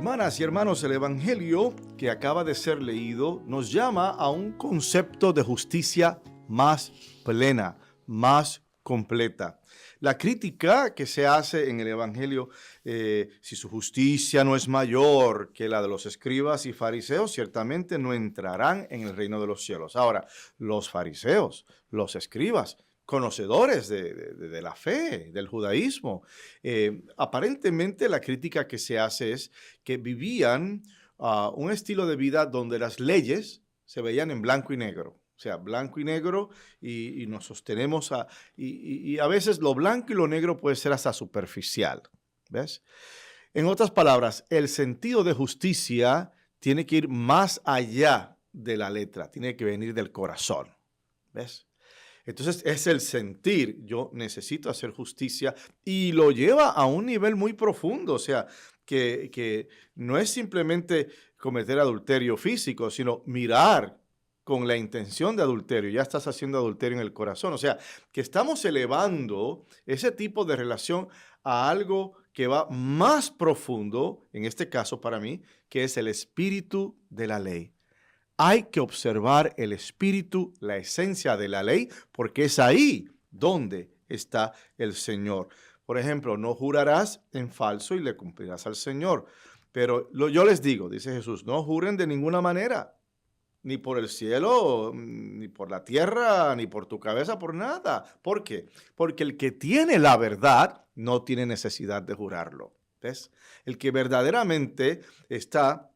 Hermanas y hermanos, el Evangelio que acaba de ser leído nos llama a un concepto de justicia más plena, más completa. La crítica que se hace en el Evangelio, si su justicia no es mayor que la de los escribas y fariseos, ciertamente no entrarán en el reino de los cielos. Ahora, los fariseos, los escribas, conocedores de la fe, del judaísmo, aparentemente la crítica que se hace es que vivían un estilo de vida donde las leyes se veían en blanco y negro. O sea, blanco y negro y nos sostenemos y a veces lo blanco y lo negro puede ser hasta superficial, ¿ves? En otras palabras, el sentido de justicia tiene que ir más allá de la letra, tiene que venir del corazón, ¿ves? Entonces es el sentir, yo necesito hacer justicia y lo lleva a un nivel muy profundo, o sea, que no es simplemente cometer adulterio físico, sino mirar con la intención de adulterio, ya estás haciendo adulterio en el corazón, o sea, que estamos elevando ese tipo de relación a algo que va más profundo, en este caso para mí, que es el espíritu de la ley. Hay que observar el espíritu, la esencia de la ley, porque es ahí donde está el Señor. Por ejemplo, no jurarás en falso y le cumplirás al Señor. Pero yo les digo, dice Jesús, no juren de ninguna manera, ni por el cielo, ni por la tierra, ni por tu cabeza, por nada. ¿Por qué? Porque el que tiene la verdad no tiene necesidad de jurarlo. ¿Ves? El que verdaderamente está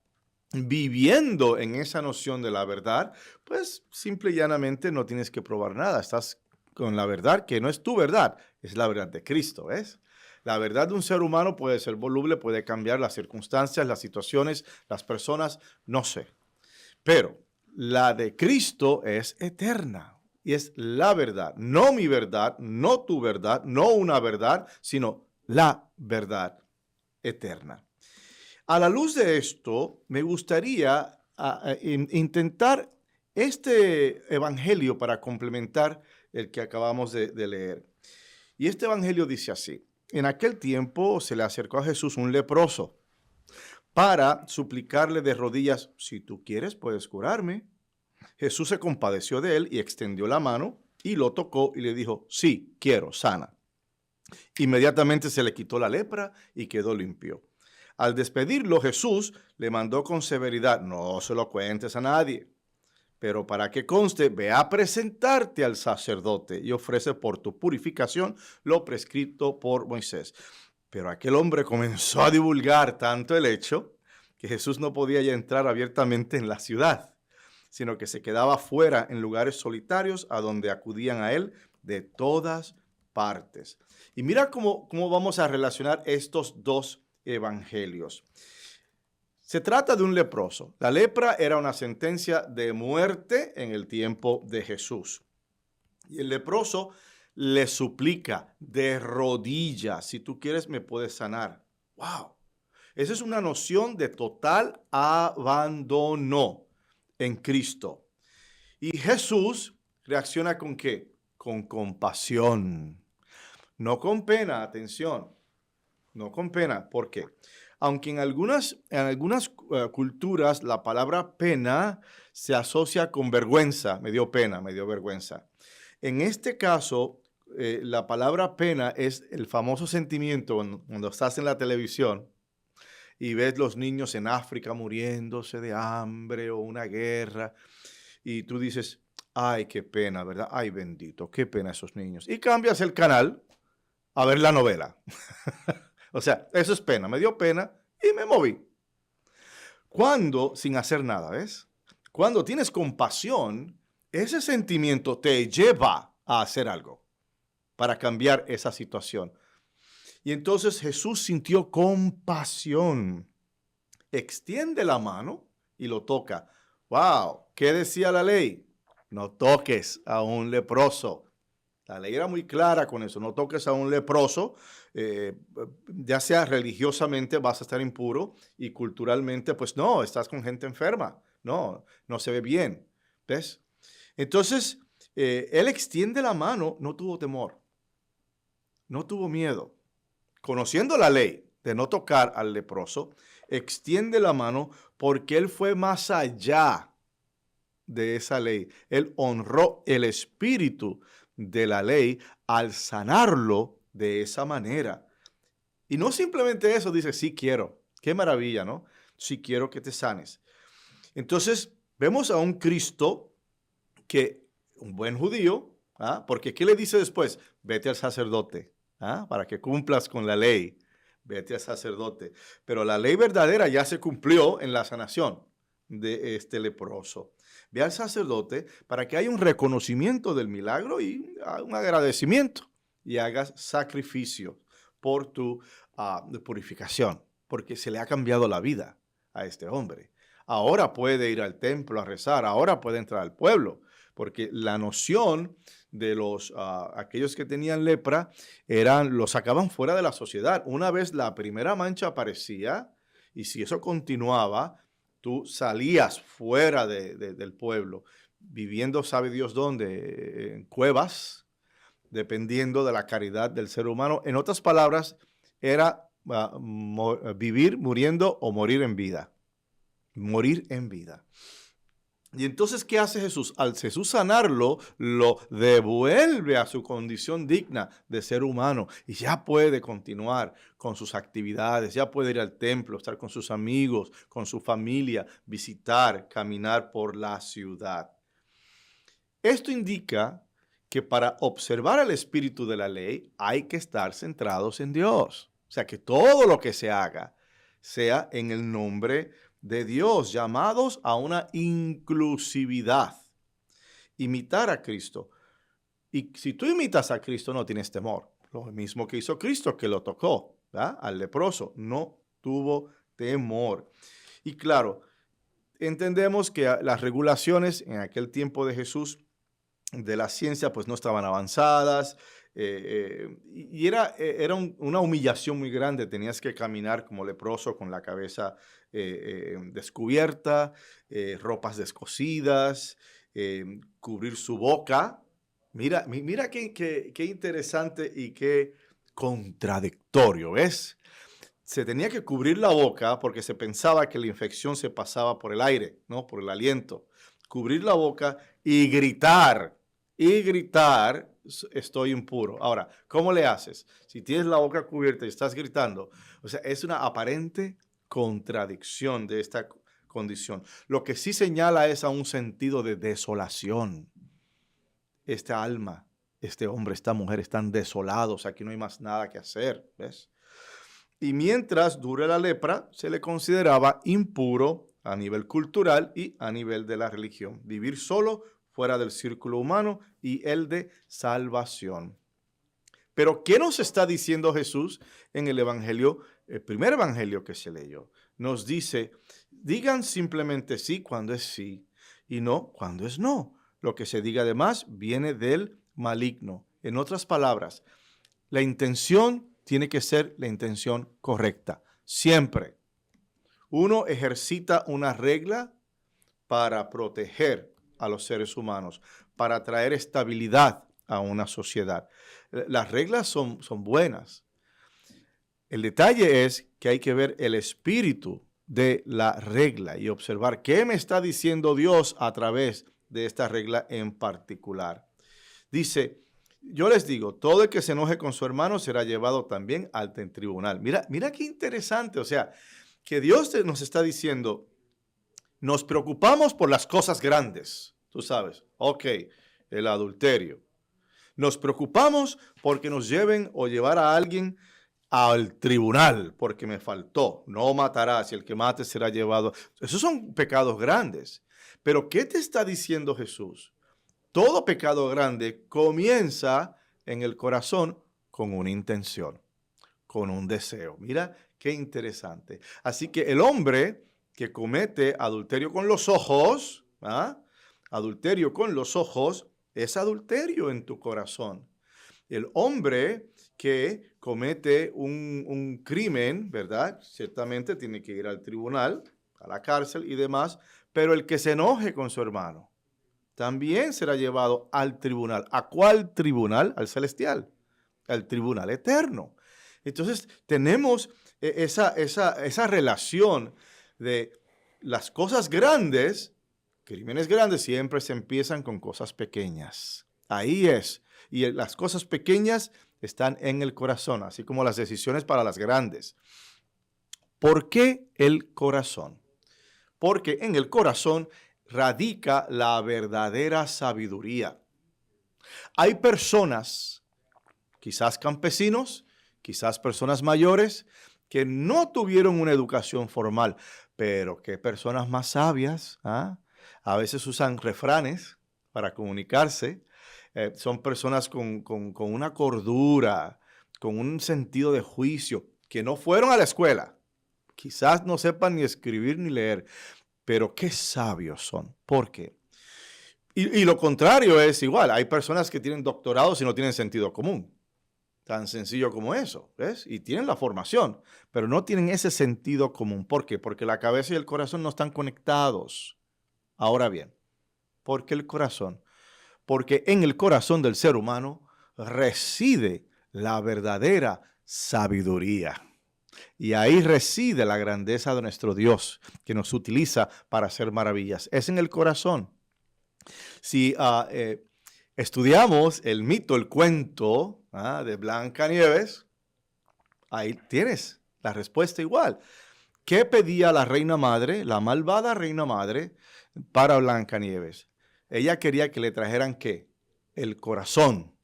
viviendo en esa noción de la verdad, pues simple y llanamente no tienes que probar nada. Estás con la verdad que no es tu verdad, es la verdad de Cristo, ¿ves? La verdad de un ser humano puede ser voluble, puede cambiar las circunstancias, las situaciones, las personas, no sé. Pero la de Cristo es eterna y es la verdad, no mi verdad, no tu verdad, no una verdad, sino la verdad eterna. A la luz de esto, me gustaría intentar este evangelio para complementar el que acabamos de leer. Y este evangelio dice así: en aquel tiempo se le acercó a Jesús un leproso para suplicarle de rodillas: si tú quieres, puedes curarme. Jesús se compadeció de él y extendió la mano y lo tocó y le dijo: sí, quiero, sana. Inmediatamente se le quitó la lepra y quedó limpio. Al despedirlo, Jesús le mandó con severidad: no se lo cuentes a nadie, pero para que conste, ve a presentarte al sacerdote y ofrece por tu purificación lo prescrito por Moisés. Pero aquel hombre comenzó a divulgar tanto el hecho que Jesús no podía ya entrar abiertamente en la ciudad, sino que se quedaba fuera en lugares solitarios a donde acudían a él de todas partes. Y mira cómo vamos a relacionar estos dos evangelios. Se trata de un leproso. La lepra era una sentencia de muerte en el tiempo de Jesús. Y el leproso le suplica de rodillas: si tú quieres, me puedes sanar. ¡Wow! Esa es una noción de total abandono en Cristo. Y Jesús reacciona ¿con qué? Con compasión. No con pena, atención. No con pena. ¿Por qué? Aunque en algunas culturas la palabra pena se asocia con vergüenza. Me dio pena, me dio vergüenza. En este caso, la palabra pena es el famoso sentimiento cuando estás en la televisión y ves los niños en África muriéndose de hambre o una guerra y tú dices: ay, qué pena, ¿verdad? Ay, bendito, qué pena esos niños. Y cambias el canal a ver la novela. O sea, eso es pena. Me dio pena y me moví. Cuando, sin hacer nada, ¿ves? Cuando tienes compasión, ese sentimiento te lleva a hacer algo para cambiar esa situación. Y entonces Jesús sintió compasión. Extiende la mano y lo toca. ¡Wow! ¿Qué decía la ley? No toques a un leproso. La ley era muy clara con eso: no toques a un leproso, ya sea religiosamente vas a estar impuro y culturalmente, pues no, estás con gente enferma, no se ve bien, ¿ves? Entonces, él extiende la mano, no tuvo temor, no tuvo miedo, conociendo la ley de no tocar al leproso. extiende la mano porque él fue más allá de esa ley. Él honró el espíritu de la ley al sanarlo de esa manera. Y no simplemente eso, dice, sí quiero. Qué maravilla, ¿no? Sí quiero que te sanes. Entonces, vemos a un Cristo que, un buen judío, porque ¿qué le dice después? Vete al sacerdote, para que cumplas con la ley. Vete al sacerdote. Pero la ley verdadera ya se cumplió en la sanación de este leproso. Ve al sacerdote para que haya un reconocimiento del milagro y un agradecimiento y hagas sacrificio por tu purificación, porque se le ha cambiado la vida a este hombre. Ahora puede ir al templo a rezar, ahora puede entrar al pueblo, porque la noción de aquellos que tenían lepra los sacaban fuera de la sociedad. Una vez la primera mancha aparecía, y si eso continuaba, tú salías fuera del pueblo, viviendo sabe Dios dónde, en cuevas, dependiendo de la caridad del ser humano. En otras palabras, era vivir muriendo o morir en vida. Morir en vida. Y entonces, ¿qué hace Jesús? Al Jesús sanarlo, lo devuelve a su condición digna de ser humano y ya puede continuar con sus actividades, ya puede ir al templo, estar con sus amigos, con su familia, visitar, caminar por la ciudad. Esto indica que para observar el espíritu de la ley hay que estar centrados en Dios. O sea, que todo lo que se haga sea en el nombre de Dios, llamados a una inclusividad. Imitar a Cristo. Y si tú imitas a Cristo, no tienes temor. Lo mismo que hizo Cristo, que lo tocó, ¿verdad? Al leproso. No tuvo temor. Y claro, entendemos que las regulaciones en aquel tiempo de Jesús de la ciencia pues no estaban avanzadas, y era una humillación muy grande. Tenías que caminar como leproso con la cabeza descubierta, ropas descosidas, cubrir su boca. Mira qué interesante y qué contradictorio, ¿ves? Se tenía que cubrir la boca porque se pensaba que la infección se pasaba por el aire, ¿no? Por el aliento. Cubrir la boca y gritar, estoy impuro. Ahora, ¿cómo le haces? Si tienes la boca cubierta y estás gritando, o sea, es una aparente contradicción de esta condición. Lo que sí señala es a un sentido de desolación. Esta alma, este hombre, esta mujer están desolados, aquí no hay más nada que hacer, ¿ves? Y mientras dure la lepra, se le consideraba impuro a nivel cultural y a nivel de la religión. Vivir solo, fuera del círculo humano y el de salvación. Pero, ¿qué nos está diciendo Jesús en el evangelio, el primer evangelio que se leyó? Nos dice, digan simplemente sí cuando es sí y no cuando es no. Lo que se diga además viene del maligno. En otras palabras, la intención tiene que ser la intención correcta, siempre. Uno ejercita una regla para proteger a los seres humanos, para traer estabilidad a una sociedad. Las reglas son buenas. El detalle es que hay que ver el espíritu de la regla y observar qué me está diciendo Dios a través de esta regla en particular. Dice, yo les digo, todo el que se enoje con su hermano será llevado también ante el tribunal. Mira qué interesante, o sea, que Dios nos está diciendo, nos preocupamos por las cosas grandes, tú sabes, ok, el adulterio. Nos preocupamos porque nos lleven o llevar a alguien al tribunal, porque me faltó, no matarás y el que mate será llevado. Esos son pecados grandes. Pero ¿qué te está diciendo Jesús? Todo pecado grande comienza en el corazón con una intención, con un deseo. Mira qué interesante. Así que el hombre que comete adulterio con los ojos, adulterio con los ojos, es adulterio en tu corazón. El hombre que comete un crimen, ¿verdad? Ciertamente tiene que ir al tribunal, a la cárcel y demás, pero el que se enoje con su hermano también será llevado al tribunal. ¿A cuál tribunal? Al celestial, al tribunal eterno. Entonces tenemos esa relación de las cosas grandes, crímenes grandes siempre se empiezan con cosas pequeñas. Ahí es. Y las cosas pequeñas están en el corazón, así como las decisiones para las grandes. ¿Por qué el corazón? Porque en el corazón radica la verdadera sabiduría. Hay personas, quizás campesinos, quizás personas mayores, que no tuvieron una educación formal, pero qué personas más sabias, ¿ah? A veces usan refranes para comunicarse. Son personas con una cordura, con un sentido de juicio, que no fueron a la escuela. Quizás no sepan ni escribir ni leer, pero qué sabios son. ¿Por qué? Y lo contrario es igual. Hay personas que tienen doctorados y no tienen sentido común. Tan sencillo como eso, ¿ves? Y tienen la formación, pero no tienen ese sentido común. ¿Por qué? Porque la cabeza y el corazón no están conectados. Ahora bien, ¿por qué el corazón? Porque en el corazón del ser humano reside la verdadera sabiduría. Y ahí reside la grandeza de nuestro Dios, que nos utiliza para hacer maravillas. Es en el corazón. Si estudiamos el mito, el cuento de Blancanieves, ahí tienes la respuesta igual. ¿Qué pedía la reina madre, la malvada reina madre, para Blancanieves? Ella quería que le trajeran ¿qué? El corazón,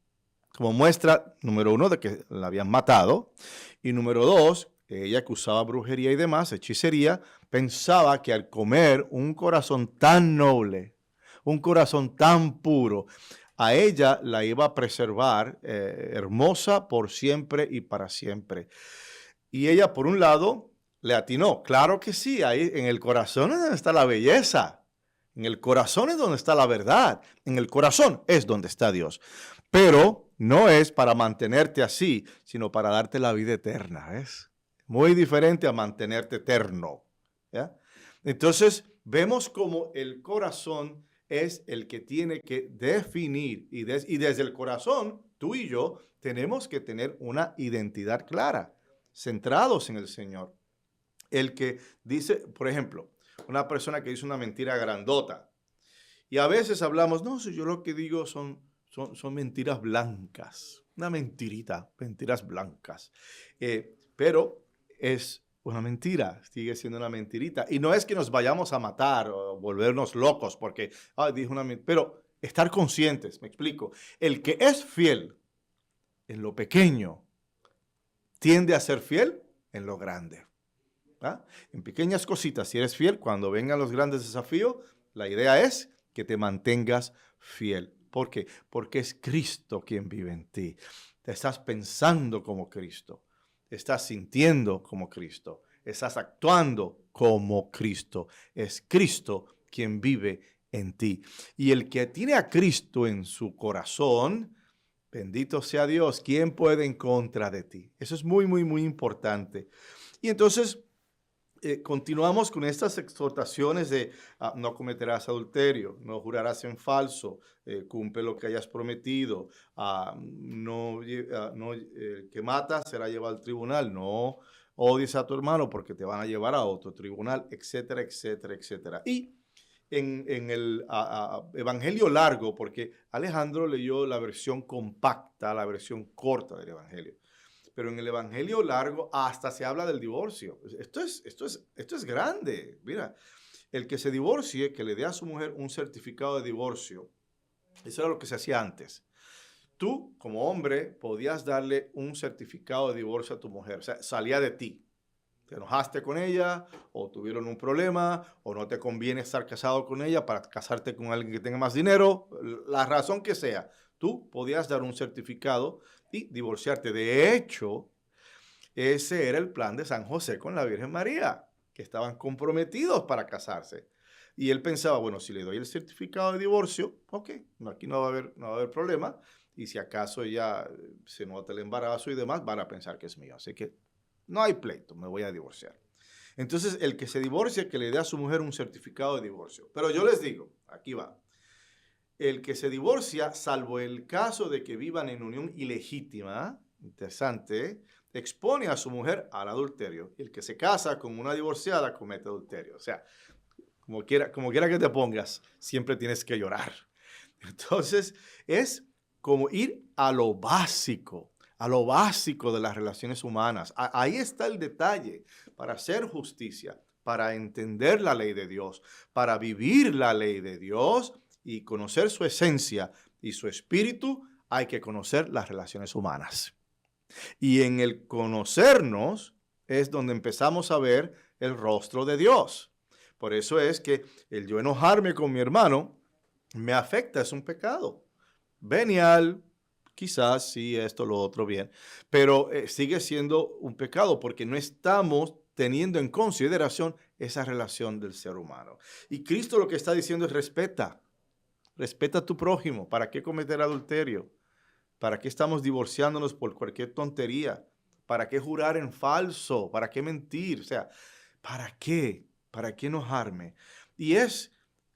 como muestra, número uno, de que la habían matado, y número dos, ella que usaba brujería y demás, hechicería, pensaba que al comer un corazón tan noble, un corazón tan puro, a ella la iba a preservar hermosa por siempre y para siempre. Y ella, por un lado, le atinó. Claro que sí, ahí en el corazón es donde está la belleza. En el corazón es donde está la verdad. En el corazón es donde está Dios. Pero no es para mantenerte así, sino para darte la vida eterna. ¿Ves? Muy diferente a mantenerte eterno. ¿Ya? Entonces, vemos como el corazón es el que tiene que definir. Y desde el corazón, tú y yo tenemos que tener una identidad clara, centrados en el Señor. El que dice, por ejemplo, una persona que dice una mentira grandota. Y a veces hablamos, no, si yo lo que digo son mentiras blancas. Una mentirita, mentiras blancas. Pero es una mentira, sigue siendo una mentirita. Y no es que nos vayamos a matar o volvernos locos porque, dijo una mentira. Pero estar conscientes, me explico. El que es fiel en lo pequeño tiende a ser fiel en lo grande. ¿Ah? En pequeñas cositas, si eres fiel, cuando vengan los grandes desafíos, la idea es que te mantengas fiel. ¿Por qué? Porque es Cristo quien vive en ti. Te estás pensando como Cristo, estás sintiendo como Cristo, estás actuando como Cristo. Es Cristo quien vive en ti. Y el que tiene a Cristo en su corazón, bendito sea Dios, ¿quién puede en contra de ti? Eso es muy, muy, muy importante. Y entonces continuamos con estas exhortaciones de no cometerás adulterio, no jurarás en falso, cumple lo que hayas prometido, que mata será llevado al tribunal, no odies a tu hermano porque te van a llevar a otro tribunal, etcétera, etcétera, etcétera. Y en el Evangelio largo, porque Alejandro leyó la versión compacta, la versión corta del Evangelio. Pero en el Evangelio largo hasta se habla del divorcio. Esto es grande. Mira, el que se divorcie, que le dé a su mujer un certificado de divorcio, eso era lo que se hacía antes. Tú, como hombre, podías darle un certificado de divorcio a tu mujer. O sea, salía de ti. Te enojaste con ella, o tuvieron un problema, o no te conviene estar casado con ella para casarte con alguien que tenga más dinero, la razón que sea. Tú podías dar un certificado y divorciarte. De hecho, ese era el plan de San José con la Virgen María, que estaban comprometidos para casarse. Y él pensaba, bueno, si le doy el certificado de divorcio, ok, aquí no va a haber problema. Y si acaso ella se nota el embarazo y demás, van a pensar que es mío. Así que no hay pleito, me voy a divorciar. Entonces, el que se divorcie, que le dé a su mujer un certificado de divorcio. Pero yo les digo, aquí va. El que se divorcia, salvo el caso de que vivan en unión ilegítima, interesante, expone a su mujer al adulterio. Y el que se casa con una divorciada comete adulterio. O sea, como quiera que te pongas, siempre tienes que llorar. Entonces, es como ir a lo básico de las relaciones humanas. Ahí está el detalle para hacer justicia, para entender la ley de Dios, para vivir la ley de Dios y conocer su esencia y su espíritu, hay que conocer las relaciones humanas. Y en el conocernos es donde empezamos a ver el rostro de Dios. Por eso es que el yo enojarme con mi hermano me afecta, es un pecado. Venial, quizás sí, esto, lo otro, bien, pero sigue siendo un pecado porque no estamos teniendo en consideración esa relación del ser humano. Y Cristo lo que está diciendo es respeta a tu prójimo. ¿Para qué cometer adulterio? ¿Para qué estamos divorciándonos por cualquier tontería? ¿Para qué jurar en falso? ¿Para qué mentir? O sea, ¿para qué? ¿Para qué enojarme? Y es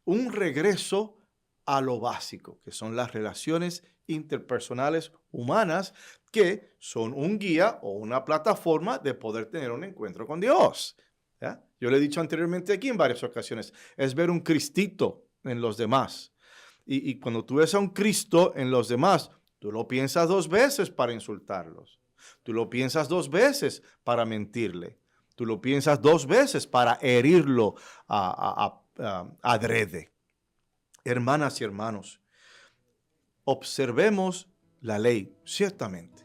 un regreso a lo básico, que son las relaciones interpersonales humanas, que son un guía o una plataforma de poder tener un encuentro con Dios. ¿Ya? Yo le he dicho anteriormente aquí en varias ocasiones, es ver un Cristito en los demás. Y cuando tú ves a un Cristo en los demás, tú lo piensas 2 veces para insultarlos. Tú lo piensas 2 veces para mentirle. Tú lo piensas 2 veces para herirlo adrede. Hermanas y hermanos, observemos la ley, ciertamente,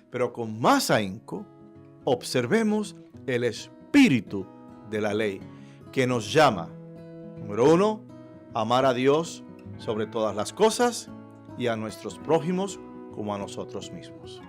pero con más ahínco, observemos el espíritu de la ley que nos llama, número 1, amar a Dios sobre todas las cosas y a nuestros prójimos como a nosotros mismos.